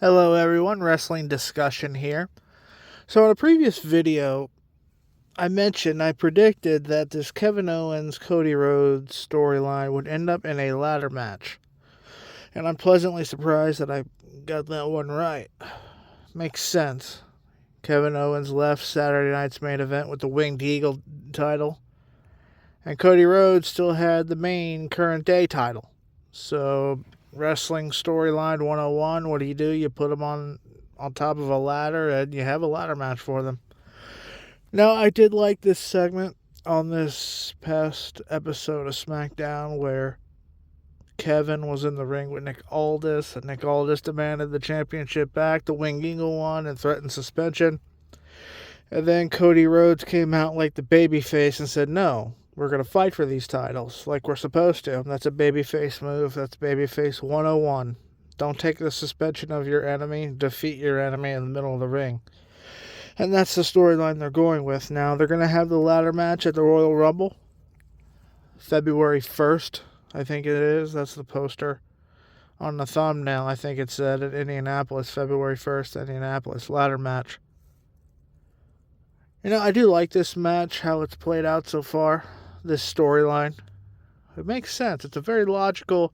Hello everyone, wrestling discussion here. So in a previous video, I predicted that this Kevin Owens Cody Rhodes storyline would end up in a ladder match. And I'm pleasantly surprised that I got that one right. Makes sense. Kevin Owens left Saturday night's main event with the Winged Eagle title, and Cody Rhodes still had the main current day title. So, wrestling storyline 101, what do? You put them on top of a ladder and you have a ladder match for them. Now, I did like this segment on this past episode of SmackDown where Kevin was in the ring with Nick Aldis, and Nick Aldis demanded the championship back. The Winged Eagle won and threatened suspension. And then Cody Rhodes came out like the babyface and said, no, we're going to fight for these titles like we're supposed to. That's a babyface move. That's babyface 101. Don't take the suspension of your enemy. Defeat your enemy in the middle of the ring. And that's the storyline they're going with. Now, they're going to have the ladder match at the Royal Rumble. February 1st, I think it is. That's the poster on the thumbnail. I think it said at Indianapolis, February 1st, Indianapolis, ladder match. You know, I do like this match, how it's played out so far, this storyline. It makes sense. It's a very logical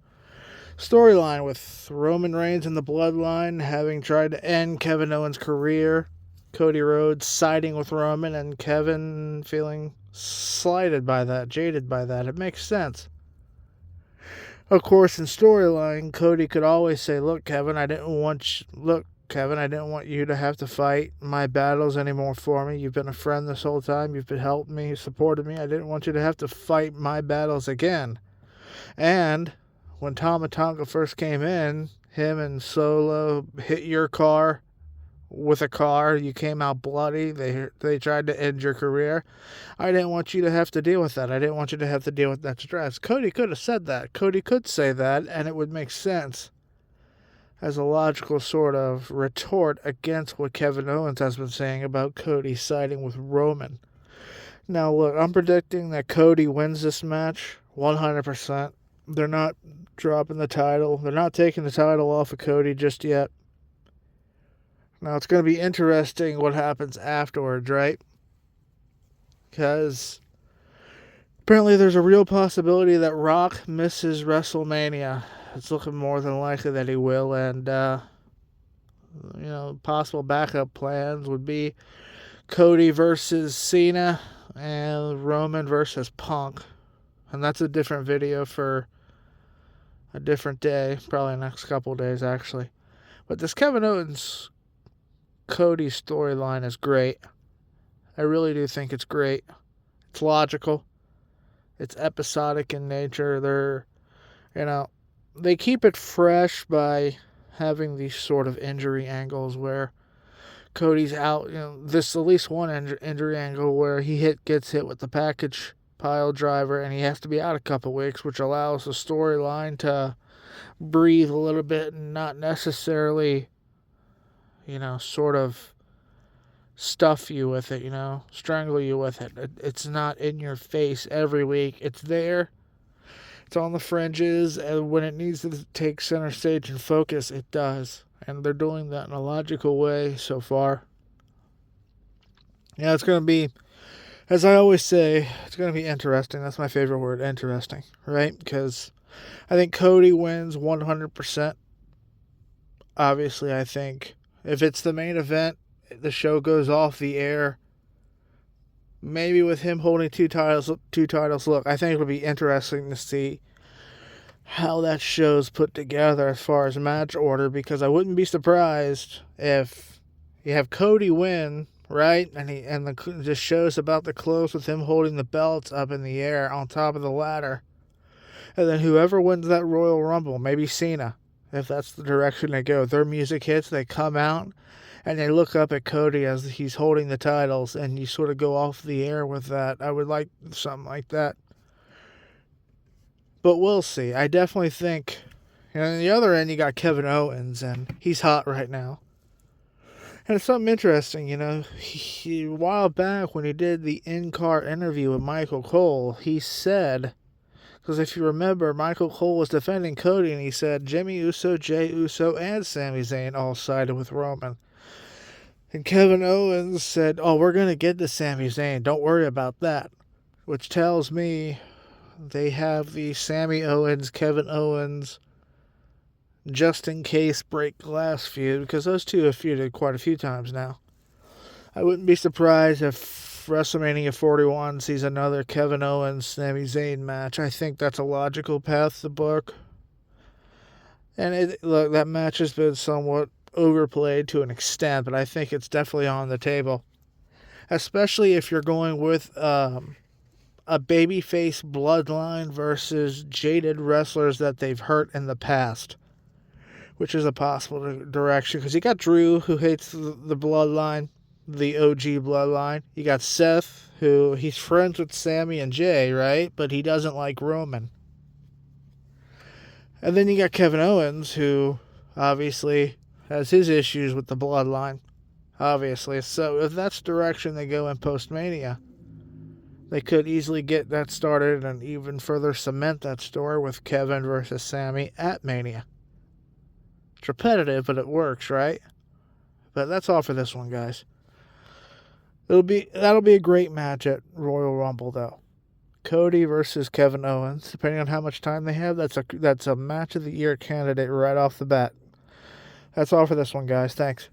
storyline with Roman Reigns and the Bloodline having tried to end Kevin Owens' career, Cody Rhodes siding with Roman, and Kevin feeling slighted by that, jaded by that. It makes sense. Of course, in storyline, Cody could always say, Look, Kevin, I didn't want you to have to fight my battles anymore for me. You've been a friend this whole time. You've been helping me, supported me. I didn't want you to have to fight my battles again. And when Tama Tonga first came in, him and Solo hit your car with a car. You came out bloody. They tried to end your career. I didn't want you to have to deal with that. I didn't want you to have to deal with that stress. Cody could have said that. Cody could say that, and it would make sense as a logical sort of retort against what Kevin Owens has been saying about Cody siding with Roman. Now, look, I'm predicting that Cody wins this match 100%. They're not dropping the title. They're not taking the title off of Cody just yet. Now, it's going to be interesting what happens afterwards, right? Because apparently there's a real possibility that Rock misses WrestleMania. It's looking more than likely that he will, and possible backup plans would be Cody versus Cena and Roman versus Punk, and that's a different video for a different day, probably the next couple of days actually. But this Kevin Owens Cody storyline is great. I really do think it's great. It's logical. It's episodic in nature. They keep it fresh by having these sort of injury angles where Cody's out. This at least one injury angle where he gets hit with the package pile driver and he has to be out a couple weeks, which allows the storyline to breathe a little bit and not necessarily, sort of stuff you with it, strangle you with it. It's not in your face every week. It's there. It's on the fringes, and when it needs to take center stage and focus, it does. And they're doing that in a logical way so far. Yeah, it's going to be, as I always say, it's going to be interesting. That's my favorite word, interesting, right? Because I think Cody wins 100%. Obviously, I think if it's the main event, the show goes off the air. Maybe with him holding two titles. Look, I think it'll be interesting to see how that show's put together as far as match order, because I wouldn't be surprised if you have Cody win, right? And the show's about to close with him holding the belts up in the air on top of the ladder. And then whoever wins that Royal Rumble, maybe Cena, if that's the direction they go, their music hits, they come out, and they look up at Cody as he's holding the titles, and you sort of go off the air with that. I would like something like that. But we'll see. I definitely think, on the other end, you got Kevin Owens, and he's hot right now. And it's something interesting, He, a while back when he did the in-car interview with Michael Cole, he said, Because if you remember, Michael Cole was defending Cody and he said Jimmy Uso, Jey Uso, and Sami Zayn all sided with Roman. And Kevin Owens said, oh, we're going to get to Sami Zayn. Don't worry about that. Which tells me they have the Sami Owens, Kevin Owens, just in case break glass feud, because those two have feuded quite a few times now. I wouldn't be surprised if WrestleMania 41 sees another Kevin Owens, Sami Zayn match. I think that's a logical path to book. And look, that match has been somewhat overplayed to an extent, but I think it's definitely on the table. Especially if you're going with a babyface bloodline versus jaded wrestlers that they've hurt in the past, which is a possible direction. Because you got Drew, who hates the bloodline, the OG bloodline. You got Seth, who he's friends with Sami and Jey, right? But he doesn't like Roman. And then you got Kevin Owens, who obviously has his issues with the bloodline, obviously. So if that's the direction they go in post-Mania, they could easily get that started and even further cement that story with Kevin versus Sami at Mania. It's repetitive, but it works, right? But that's all for this one, guys. That'll be a great match at Royal Rumble, though. Cody versus Kevin Owens, depending on how much time they have, that's a match of the year candidate right off the bat. That's all for this one, guys. Thanks.